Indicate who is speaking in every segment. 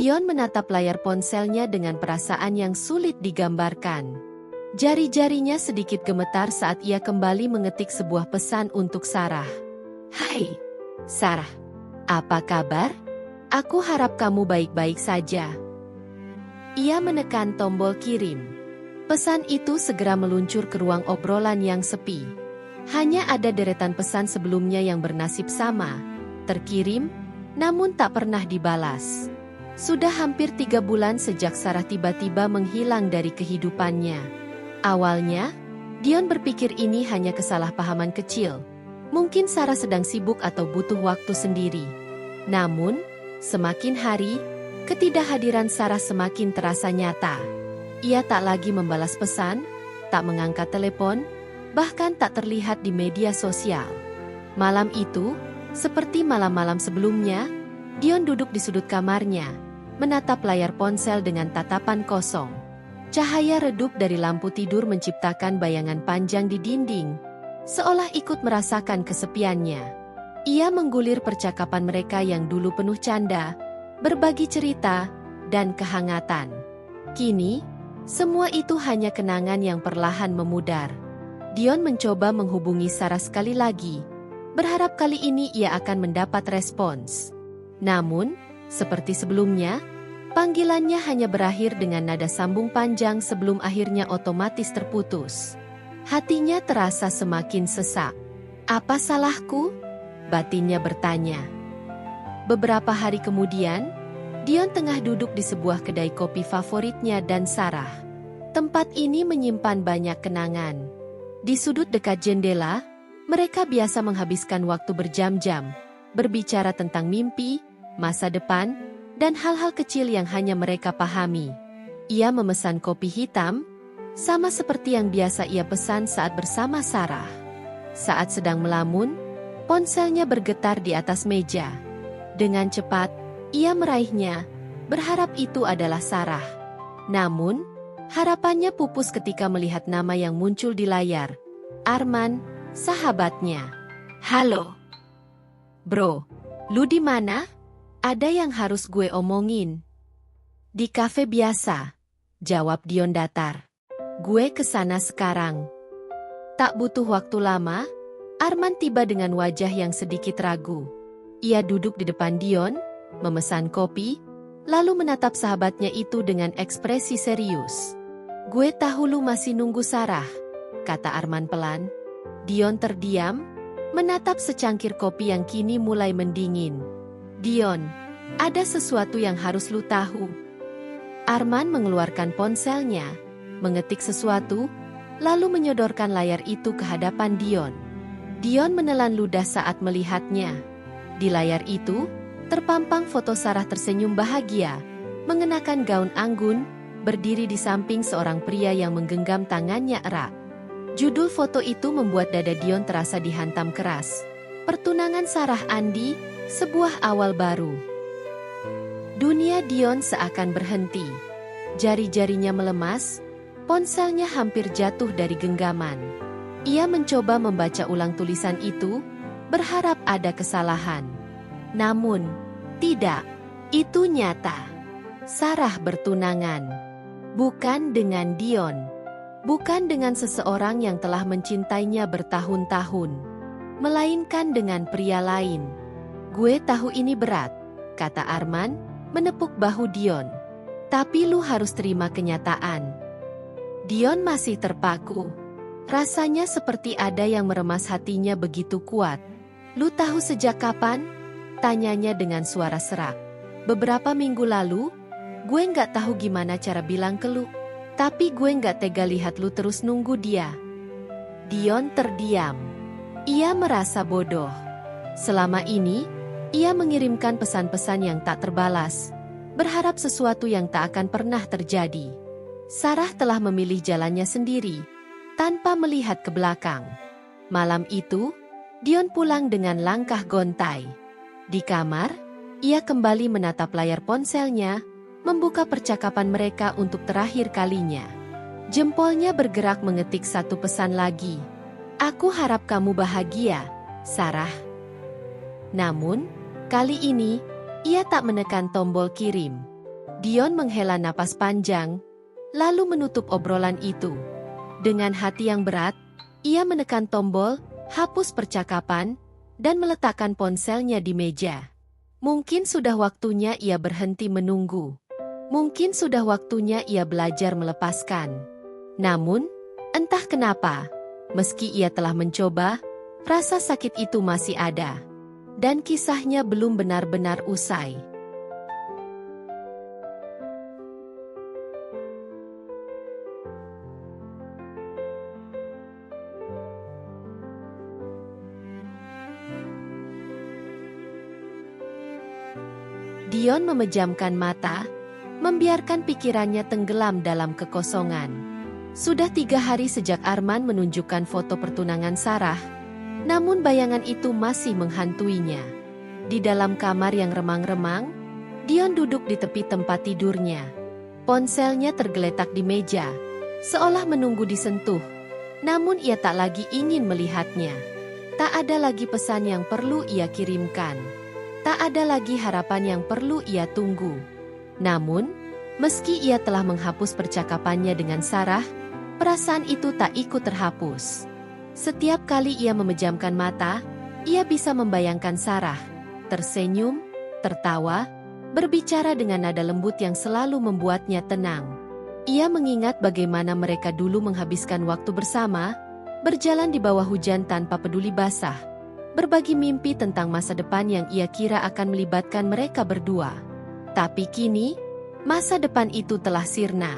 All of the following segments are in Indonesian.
Speaker 1: Dion menatap layar ponselnya dengan perasaan yang sulit digambarkan. Jari-jarinya sedikit gemetar saat ia kembali mengetik sebuah pesan untuk Sarah. Hai, Sarah. Apa kabar? Aku harap kamu baik-baik saja. Ia menekan tombol kirim. Pesan itu segera meluncur ke ruang obrolan yang sepi. Hanya ada deretan pesan sebelumnya yang bernasib sama. Terkirim, namun tak pernah dibalas. Sudah hampir 3 bulan sejak Sarah tiba-tiba menghilang dari kehidupannya. Awalnya, Dion berpikir ini hanya kesalahpahaman kecil. Mungkin Sarah sedang sibuk atau butuh waktu sendiri. Namun, semakin hari, ketidakhadiran Sarah semakin terasa nyata. Ia tak lagi membalas pesan, tak mengangkat telepon, bahkan tak terlihat di media sosial. Malam itu, seperti malam-malam sebelumnya, Dion duduk di sudut kamarnya, menatap layar ponsel dengan tatapan kosong. Cahaya redup dari lampu tidur menciptakan bayangan panjang di dinding, seolah ikut merasakan kesepiannya. Ia menggulir percakapan mereka yang dulu penuh canda, berbagi cerita, dan kehangatan. Kini, semua itu hanya kenangan yang perlahan memudar. Dion mencoba menghubungi Sarah sekali lagi, berharap kali ini ia akan mendapat respons. Namun, seperti sebelumnya, panggilannya hanya berakhir dengan nada sambung panjang sebelum akhirnya otomatis terputus. Hatinya terasa semakin sesak. Apa salahku? Batinnya bertanya. Beberapa hari kemudian, Dion tengah duduk di sebuah kedai kopi favoritnya dan Sarah. Tempat ini menyimpan banyak kenangan. Di sudut dekat jendela, mereka biasa menghabiskan waktu berjam-jam, berbicara tentang mimpi, masa depan, dan hal-hal kecil yang hanya mereka pahami. Ia memesan kopi hitam, sama seperti yang biasa ia pesan saat bersama Sarah. Saat sedang melamun, ponselnya bergetar di atas meja. Dengan cepat, ia meraihnya, berharap itu adalah Sarah. Namun, harapannya pupus ketika melihat nama yang muncul di layar. Arman, sahabatnya. Halo. Bro, lu di mana? Ada yang harus gue omongin. Di kafe biasa, jawab Dion datar. Gue kesana sekarang. Tak butuh waktu lama, Arman tiba dengan wajah yang sedikit ragu. Ia duduk di depan Dion, memesan kopi, lalu menatap sahabatnya itu dengan ekspresi serius. Gue tahu lu masih nunggu Sarah, kata Arman pelan. Dion terdiam, menatap secangkir kopi yang kini mulai mendingin. Dion, ada sesuatu yang harus lu tahu. Arman mengeluarkan ponselnya, mengetik sesuatu, lalu menyodorkan layar itu ke hadapan Dion. Dion menelan ludah saat melihatnya. Di layar itu, terpampang foto Sarah tersenyum bahagia, mengenakan gaun anggun, berdiri di samping seorang pria yang menggenggam tangannya erat. Judul foto itu membuat dada Dion terasa dihantam keras. Pertunangan Sarah Andi, sebuah awal baru. Dunia Dion seakan berhenti. Jari-jarinya melemas, ponselnya hampir jatuh dari genggaman. Ia mencoba membaca ulang tulisan itu, berharap ada kesalahan. Namun, tidak. Itu nyata. Sarah bertunangan. Bukan dengan Dion. Bukan dengan seseorang yang telah mencintainya bertahun-tahun. Melainkan dengan pria lain. Gue tahu ini berat, kata Arman, menepuk bahu Dion. Tapi lu harus terima kenyataan. Dion masih terpaku. Rasanya seperti ada yang meremas hatinya begitu kuat. Lu tahu sejak kapan? Tanyanya dengan suara serak. Beberapa minggu lalu, gue nggak tahu gimana cara bilang ke lu. Tapi gue nggak tega lihat lu terus nunggu dia. Dion terdiam. Ia merasa bodoh. Selama ini, ia mengirimkan pesan-pesan yang tak terbalas, berharap sesuatu yang tak akan pernah terjadi. Sarah telah memilih jalannya sendiri, tanpa melihat ke belakang. Malam itu, Dion pulang dengan langkah gontai. Di kamar, ia kembali menatap layar ponselnya, membuka percakapan mereka untuk terakhir kalinya. Jempolnya bergerak mengetik satu pesan lagi. Aku harap kamu bahagia, Sarah. Namun, kali ini, ia tak menekan tombol kirim. Dion menghela napas panjang, lalu menutup obrolan itu. Dengan hati yang berat, ia menekan tombol, hapus percakapan, dan meletakkan ponselnya di meja. Mungkin sudah waktunya ia berhenti menunggu. Mungkin sudah waktunya ia belajar melepaskan. Namun, entah kenapa, meski ia telah mencoba, rasa sakit itu masih ada. Dan kisahnya belum benar-benar usai. Dion memejamkan mata, membiarkan pikirannya tenggelam dalam kekosongan. Sudah 3 hari sejak Arman menunjukkan foto pertunangan Sarah, namun bayangan itu masih menghantuinya. Di dalam kamar yang remang-remang, Dion duduk di tepi tempat tidurnya. Ponselnya tergeletak di meja, seolah menunggu disentuh. Namun ia tak lagi ingin melihatnya. Tak ada lagi pesan yang perlu ia kirimkan. Tak ada lagi harapan yang perlu ia tunggu. Namun, meski ia telah menghapus percakapannya dengan Sarah, perasaan itu tak ikut terhapus. Setiap kali ia memejamkan mata, ia bisa membayangkan Sarah, tersenyum, tertawa, berbicara dengan nada lembut yang selalu membuatnya tenang. Ia mengingat bagaimana mereka dulu menghabiskan waktu bersama, berjalan di bawah hujan tanpa peduli basah, berbagi mimpi tentang masa depan yang ia kira akan melibatkan mereka berdua. Tapi kini, masa depan itu telah sirna.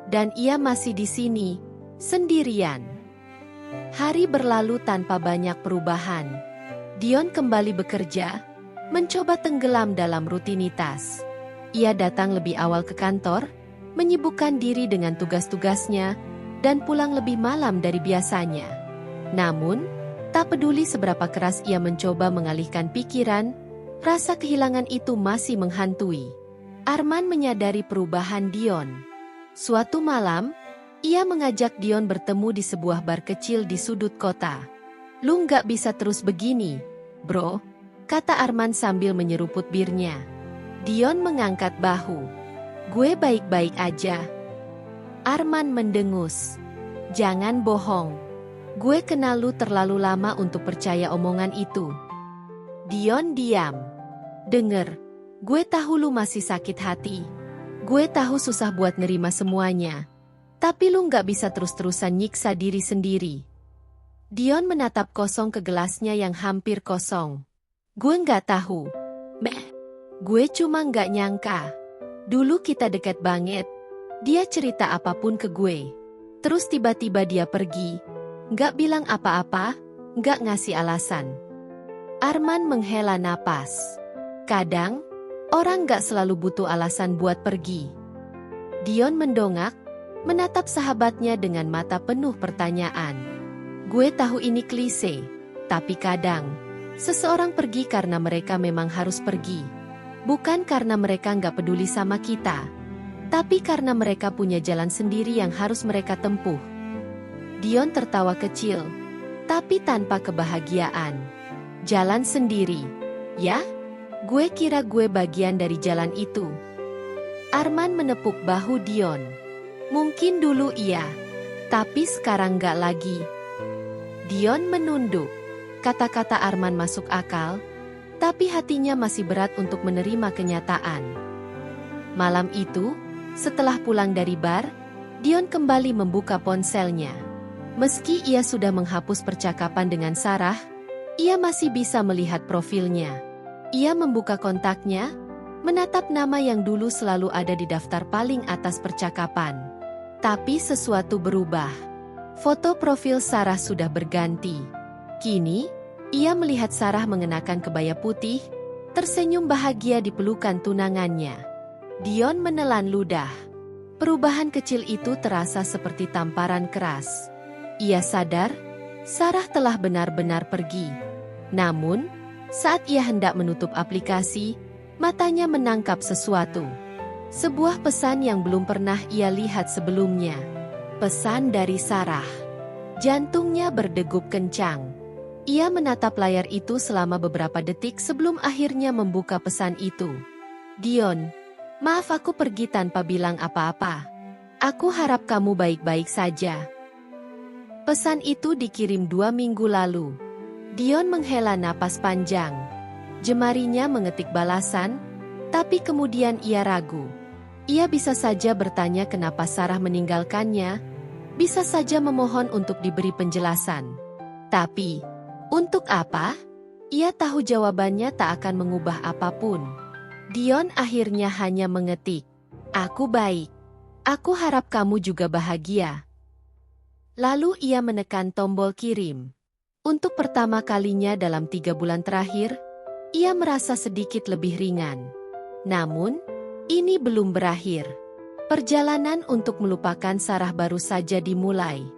Speaker 1: Dan ia masih di sini, sendirian. Hari berlalu tanpa banyak perubahan. Dion kembali bekerja, mencoba tenggelam dalam rutinitas. Ia datang lebih awal ke kantor, menyibukkan diri dengan tugas-tugasnya, dan pulang lebih malam dari biasanya. Namun, tak peduli seberapa keras ia mencoba mengalihkan pikiran, rasa kehilangan itu masih menghantui. Arman menyadari perubahan Dion. Suatu malam, ia mengajak Dion bertemu di sebuah bar kecil di sudut kota. "Lu nggak bisa terus begini, bro," kata Arman sambil menyeruput birnya. Dion mengangkat bahu. "Gue baik-baik aja." Arman mendengus. "Jangan bohong. Gue kenal lu terlalu lama untuk percaya omongan itu." Dion diam. "Denger, gue tahu lu masih sakit hati. Gue tahu susah buat nerima semuanya. Tapi lu nggak bisa terus-terusan nyiksa diri sendiri." Dion menatap kosong ke gelasnya yang hampir kosong. "Gue nggak tahu. Gue cuma nggak nyangka. Dulu kita dekat banget. Dia cerita apapun ke gue. Terus tiba-tiba dia pergi. Nggak bilang apa-apa, nggak ngasih alasan." Arman menghela napas. Kadang, orang nggak selalu butuh alasan buat pergi. Dion mendongak, menatap sahabatnya dengan mata penuh pertanyaan. "Gue tahu ini klise, tapi kadang, seseorang pergi karena mereka memang harus pergi. Bukan karena mereka nggak peduli sama kita, tapi karena mereka punya jalan sendiri yang harus mereka tempuh." Dion tertawa kecil, tapi tanpa kebahagiaan. "Jalan sendiri, ya? Gue kira gue bagian dari jalan itu." Arman menepuk bahu Dion. "Mungkin dulu iya, tapi sekarang nggak lagi." Dion menunduk. Kata-kata Arman masuk akal, tapi hatinya masih berat untuk menerima kenyataan. Malam itu, setelah pulang dari bar, Dion kembali membuka ponselnya. Meski ia sudah menghapus percakapan dengan Sarah, ia masih bisa melihat profilnya. Ia membuka kontaknya, menatap nama yang dulu selalu ada di daftar paling atas percakapan. Tapi sesuatu berubah. Foto profil Sarah sudah berganti. Kini, ia melihat Sarah mengenakan kebaya putih, tersenyum bahagia di pelukan tunangannya. Dion menelan ludah. Perubahan kecil itu terasa seperti tamparan keras. Ia sadar, Sarah telah benar-benar pergi. Namun, saat ia hendak menutup aplikasi, matanya menangkap sesuatu. Sebuah pesan yang belum pernah ia lihat sebelumnya. Pesan dari Sarah. Jantungnya berdegup kencang. Ia menatap layar itu selama beberapa detik sebelum akhirnya membuka pesan itu. "Dion, Maaf aku pergi tanpa bilang apa-apa. Aku harap kamu baik-baik saja. Pesan itu dikirim 2 minggu lalu. Dion menghela napas panjang. Jemarinya mengetik balasan, tapi kemudian ia ragu. Ia bisa saja bertanya kenapa Sarah meninggalkannya, bisa saja memohon untuk diberi penjelasan. Tapi, untuk apa? Ia tahu jawabannya tak akan mengubah apapun. Dion akhirnya hanya mengetik, "Aku baik. Aku harap kamu juga bahagia." Lalu ia menekan tombol kirim. Untuk pertama kalinya dalam 3 bulan terakhir, ia merasa sedikit lebih ringan. Namun, ini belum berakhir. Perjalanan untuk melupakan Sarah baru saja dimulai.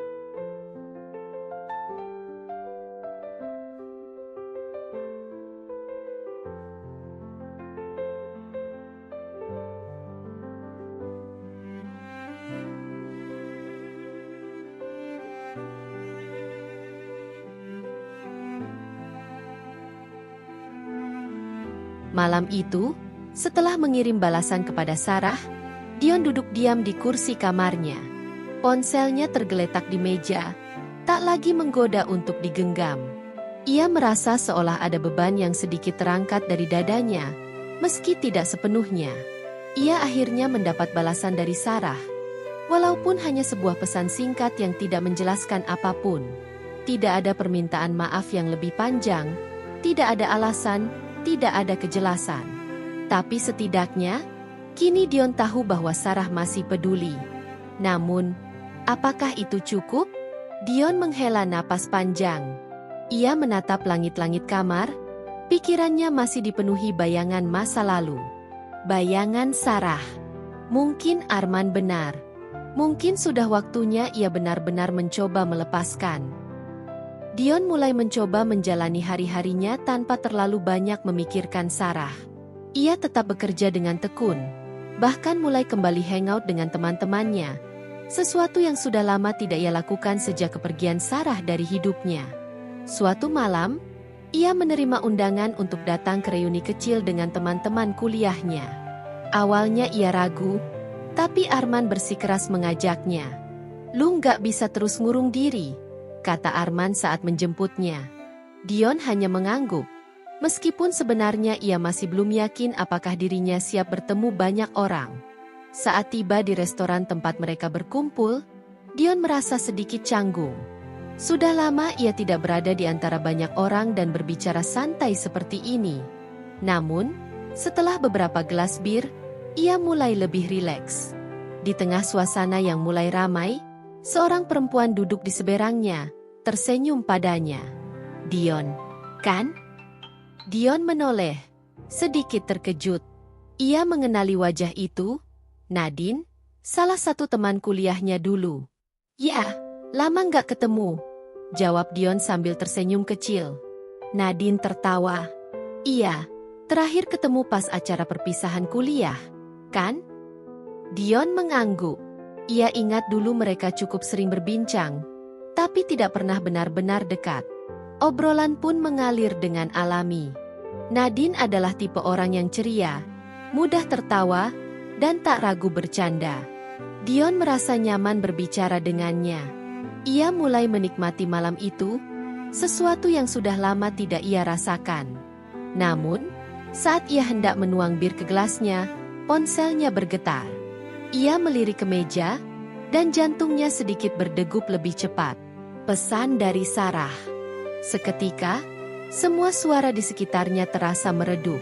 Speaker 1: Malam itu, setelah mengirim balasan kepada Sarah, Dion duduk diam di kursi kamarnya. Ponselnya tergeletak di meja, tak lagi menggoda untuk digenggam. Ia merasa seolah ada beban yang sedikit terangkat dari dadanya, meski tidak sepenuhnya. Ia akhirnya mendapat balasan dari Sarah, walaupun hanya sebuah pesan singkat yang tidak menjelaskan apapun. Tidak ada permintaan maaf yang lebih panjang, tidak ada alasan, tidak ada kejelasan. Tapi setidaknya, kini Dion tahu bahwa Sarah masih peduli. Namun, apakah itu cukup? Dion menghela napas panjang. Ia menatap langit-langit kamar, pikirannya masih dipenuhi bayangan masa lalu. Bayangan Sarah. Mungkin Arman benar. Mungkin sudah waktunya ia benar-benar mencoba melepaskan. Dion mulai mencoba menjalani hari-harinya tanpa terlalu banyak memikirkan Sarah. Ia tetap bekerja dengan tekun, bahkan mulai kembali hangout dengan teman-temannya, sesuatu yang sudah lama tidak ia lakukan sejak kepergian Sarah dari hidupnya. Suatu malam, ia menerima undangan untuk datang ke reuni kecil dengan teman-teman kuliahnya. Awalnya ia ragu, tapi Arman bersikeras mengajaknya. "Lu nggak bisa terus ngurung diri," kata Arman saat menjemputnya. Dion hanya mengangguk. Meskipun sebenarnya ia masih belum yakin apakah dirinya siap bertemu banyak orang. Saat tiba di restoran tempat mereka berkumpul, Dion merasa sedikit canggung. Sudah lama ia tidak berada di antara banyak orang dan berbicara santai seperti ini. Namun, setelah beberapa gelas bir, ia mulai lebih rileks. Di tengah suasana yang mulai ramai, seorang perempuan duduk di seberangnya, tersenyum padanya. "Dion, kan?" Dion menoleh, sedikit terkejut. Ia mengenali wajah itu, Nadine, salah satu teman kuliahnya dulu. "Ya, lama nggak ketemu," jawab Dion sambil tersenyum kecil. Nadine tertawa. "Iya, terakhir ketemu pas acara perpisahan kuliah, kan?" Dion mengangguk. Ia ingat dulu mereka cukup sering berbincang, tapi tidak pernah benar-benar dekat. Obrolan pun mengalir dengan alami. Nadine adalah tipe orang yang ceria, mudah tertawa, dan tak ragu bercanda. Dion merasa nyaman berbicara dengannya. Ia mulai menikmati malam itu, sesuatu yang sudah lama tidak ia rasakan. Namun, saat ia hendak menuang bir ke gelasnya, ponselnya bergetar. Ia melirik ke meja, dan jantungnya sedikit berdegup lebih cepat. Pesan dari Sarah. Seketika, semua suara di sekitarnya terasa meredup.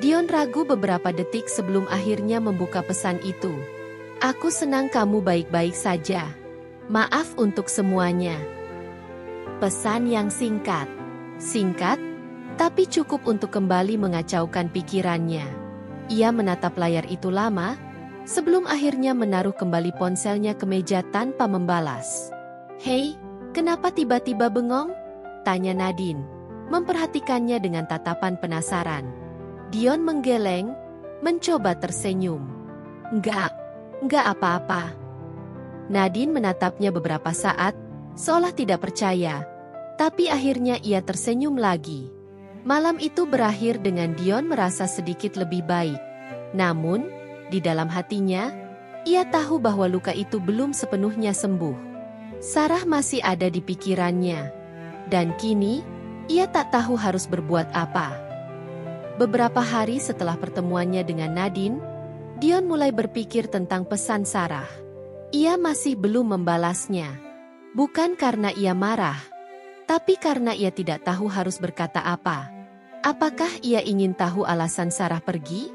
Speaker 1: Dion ragu beberapa detik sebelum akhirnya membuka pesan itu. "Aku senang kamu baik-baik saja. Maaf untuk semuanya." Pesan yang singkat. Singkat, tapi cukup untuk kembali mengacaukan pikirannya. Ia menatap layar itu lama, sebelum akhirnya menaruh kembali ponselnya ke meja tanpa membalas. "Hei, kenapa tiba-tiba bengong?" tanya Nadine, memperhatikannya dengan tatapan penasaran. Dion menggeleng, mencoba tersenyum. Enggak apa-apa." Nadine menatapnya beberapa saat, seolah tidak percaya, tapi akhirnya ia tersenyum lagi. Malam itu berakhir dengan Dion merasa sedikit lebih baik. Namun, Di dalam hatinya, ia tahu bahwa luka itu belum sepenuhnya sembuh. Sarah masih ada di pikirannya. Dan kini, ia tak tahu harus berbuat apa. Beberapa hari setelah pertemuannya dengan Nadine, Dion mulai berpikir tentang pesan Sarah. Ia masih belum membalasnya. Bukan karena ia marah, tapi karena ia tidak tahu harus berkata apa. Apakah ia ingin tahu alasan Sarah pergi?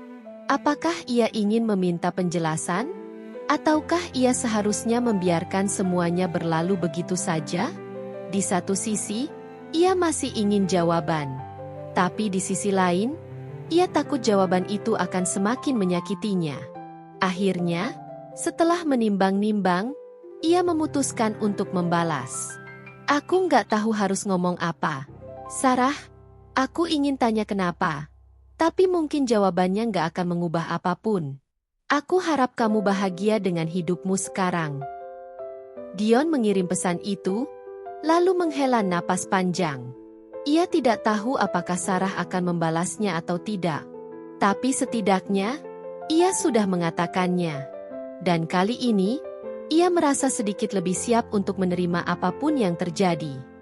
Speaker 1: Apakah ia ingin meminta penjelasan? Ataukah ia seharusnya membiarkan semuanya berlalu begitu saja? Di satu sisi, ia masih ingin jawaban. Tapi di sisi lain, ia takut jawaban itu akan semakin menyakitinya. Akhirnya, setelah menimbang-nimbang, ia memutuskan untuk membalas. Aku nggak tahu harus ngomong apa. Sarah, aku ingin tanya kenapa. Tapi mungkin jawabannya nggak akan mengubah apapun. Aku harap kamu bahagia dengan hidupmu sekarang. Dion mengirim pesan itu, lalu menghela napas panjang. Ia tidak tahu apakah Sarah akan membalasnya atau tidak. Tapi setidaknya, ia sudah mengatakannya. Dan kali ini, ia merasa sedikit lebih siap untuk menerima apapun yang terjadi.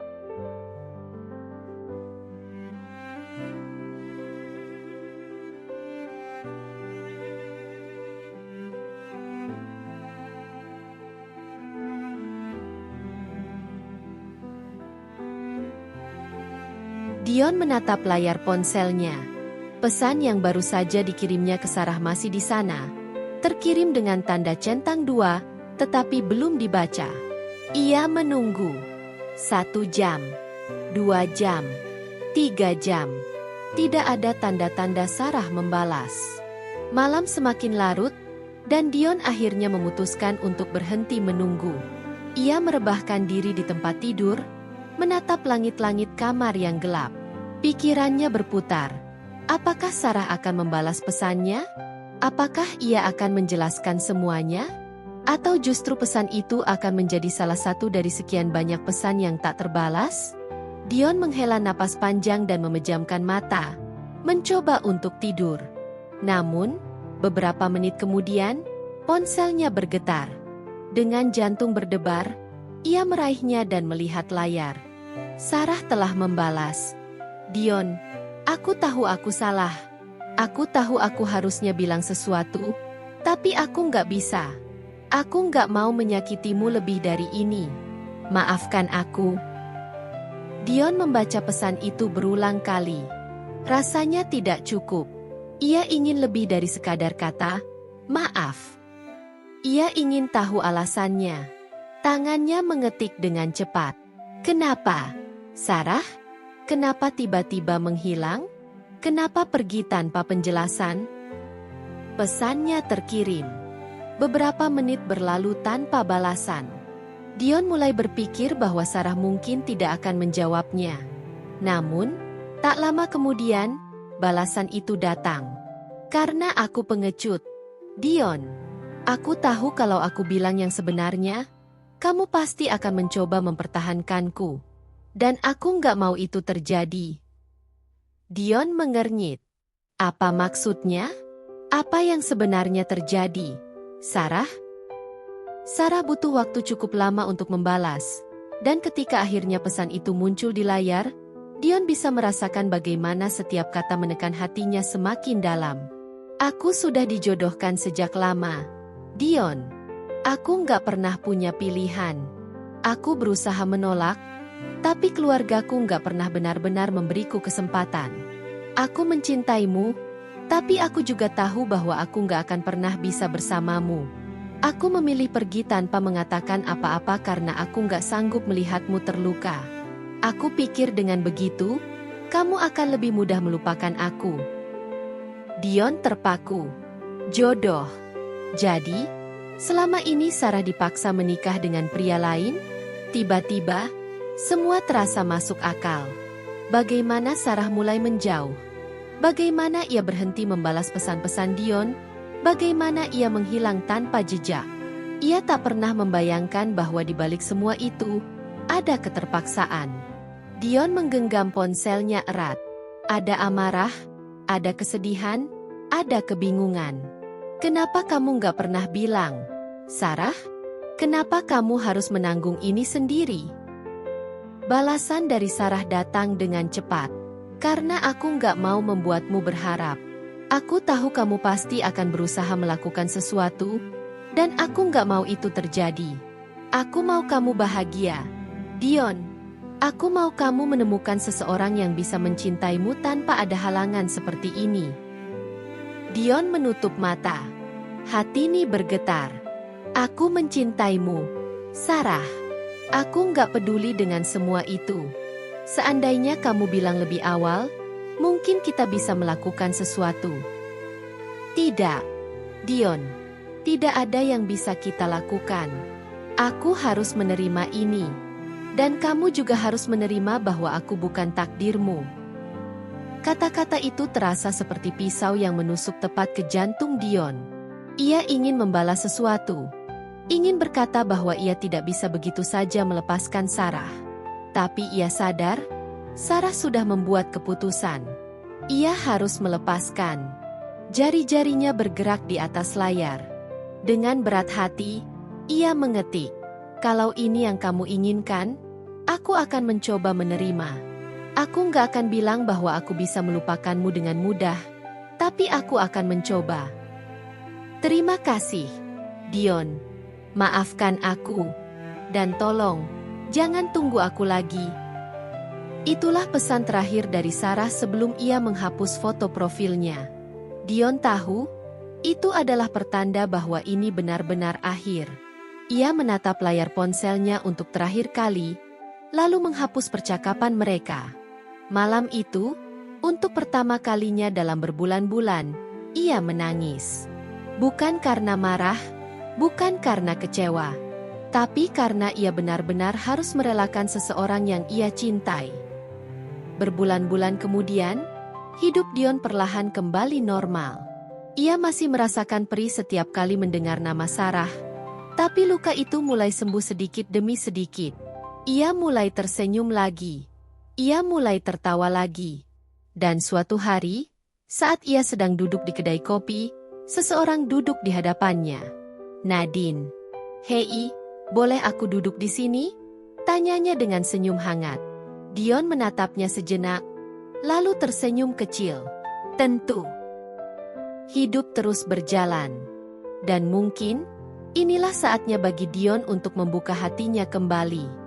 Speaker 1: Dion menatap layar ponselnya. Pesan yang baru saja dikirimnya ke Sarah masih di sana. Terkirim dengan tanda centang 2, tetapi belum dibaca. Ia menunggu. 1 jam, 2 jam, 3 jam. Tidak ada tanda-tanda Sarah membalas. Malam semakin larut, dan Dion akhirnya memutuskan untuk berhenti menunggu. Ia merebahkan diri di tempat tidur, menatap langit-langit kamar yang gelap. Pikirannya berputar. Apakah Sarah akan membalas pesannya? Apakah ia akan menjelaskan semuanya? Atau justru pesan itu akan menjadi salah satu dari sekian banyak pesan yang tak terbalas? Dion menghela napas panjang dan memejamkan mata, mencoba untuk tidur. Namun, beberapa menit kemudian, ponselnya bergetar. Dengan jantung berdebar, ia meraihnya dan melihat layar. Sarah telah membalas. Dion, aku tahu aku salah. Aku tahu aku harusnya bilang sesuatu, tapi aku nggak bisa. Aku nggak mau menyakitimu lebih dari ini. Maafkan aku. Dion membaca pesan itu berulang kali. Rasanya tidak cukup. Ia ingin lebih dari sekadar kata, maaf. Ia ingin tahu alasannya. Tangannya mengetik dengan cepat. Kenapa, Sarah? Kenapa tiba-tiba menghilang? Kenapa pergi tanpa penjelasan? Pesannya terkirim. Beberapa menit berlalu tanpa balasan. Dion mulai berpikir bahwa Sarah mungkin tidak akan menjawabnya. Namun, tak lama kemudian, balasan itu datang. Karena aku pengecut. Dion, aku tahu kalau aku bilang yang sebenarnya, kamu pasti akan mencoba mempertahankanku. Dan aku nggak mau itu terjadi. Dion mengernyit. Apa maksudnya? Apa yang sebenarnya terjadi? Sarah? Sarah butuh waktu cukup lama untuk membalas. Dan ketika akhirnya pesan itu muncul di layar, Dion bisa merasakan bagaimana setiap kata menekan hatinya semakin dalam. Aku sudah dijodohkan sejak lama. Dion, aku nggak pernah punya pilihan. Aku berusaha menolak, tapi keluargaku nggak pernah benar-benar memberiku kesempatan. Aku mencintaimu, tapi aku juga tahu bahwa aku nggak akan pernah bisa bersamamu. Aku memilih pergi tanpa mengatakan apa-apa karena aku nggak sanggup melihatmu terluka. Aku pikir dengan begitu, kamu akan lebih mudah melupakan aku. Dion terpaku. Jodoh. Jadi, selama ini Sarah dipaksa menikah dengan pria lain? Tiba-tiba, semua terasa masuk akal. Bagaimana Sarah mulai menjauh? Bagaimana ia berhenti membalas pesan-pesan Dion? Bagaimana ia menghilang tanpa jejak? Ia tak pernah membayangkan bahwa di balik semua itu, ada keterpaksaan. Dion menggenggam ponselnya erat. Ada amarah, ada kesedihan, ada kebingungan. Kenapa kamu nggak pernah bilang? Sarah, kenapa kamu harus menanggung ini sendiri? Balasan dari Sarah datang dengan cepat. Karena aku nggak mau membuatmu berharap. Aku tahu kamu pasti akan berusaha melakukan sesuatu, dan aku nggak mau itu terjadi. Aku mau kamu bahagia. Dion, aku mau kamu menemukan seseorang yang bisa mencintaimu tanpa ada halangan seperti ini. Dion menutup mata. Hati bergetar. Aku mencintaimu, Sarah. Aku nggak peduli dengan semua itu. Seandainya kamu bilang lebih awal, mungkin kita bisa melakukan sesuatu. Tidak, Dion. Tidak ada yang bisa kita lakukan. Aku harus menerima ini. Dan kamu juga harus menerima bahwa aku bukan takdirmu. Kata-kata itu terasa seperti pisau yang menusuk tepat ke jantung Dion. Ia ingin membalas sesuatu. Ingin berkata bahwa ia tidak bisa begitu saja melepaskan Sarah. Tapi ia sadar, Sarah sudah membuat keputusan. Ia harus melepaskan. Jari-jarinya bergerak di atas layar. Dengan berat hati, ia mengetik, "Kalau ini yang kamu inginkan, aku akan mencoba menerima. Aku nggak akan bilang bahwa aku bisa melupakanmu dengan mudah, tapi aku akan mencoba. Terima kasih, Dion. Maafkan aku. Dan tolong, jangan tunggu aku lagi." Itulah pesan terakhir dari Sarah sebelum ia menghapus foto profilnya. Dion tahu, itu adalah pertanda bahwa ini benar-benar akhir. Ia menatap layar ponselnya untuk terakhir kali, lalu menghapus percakapan mereka. Malam itu, untuk pertama kalinya dalam berbulan-bulan, ia menangis. Bukan karena marah, bukan karena kecewa, tapi karena ia benar-benar harus merelakan seseorang yang ia cintai. Berbulan-bulan kemudian, hidup Dion perlahan kembali normal. Ia masih merasakan perih setiap kali mendengar nama Sarah, tapi luka itu mulai sembuh sedikit demi sedikit. Ia mulai tersenyum lagi. Ia mulai tertawa lagi. Dan suatu hari, saat ia sedang duduk di kedai kopi, seseorang duduk di hadapannya. Nadine. "Hei, boleh aku duduk di sini?" tanyanya dengan senyum hangat. Dion menatapnya sejenak, lalu tersenyum kecil. "Tentu." Hidup terus berjalan. Dan mungkin, inilah saatnya bagi Dion untuk membuka hatinya kembali.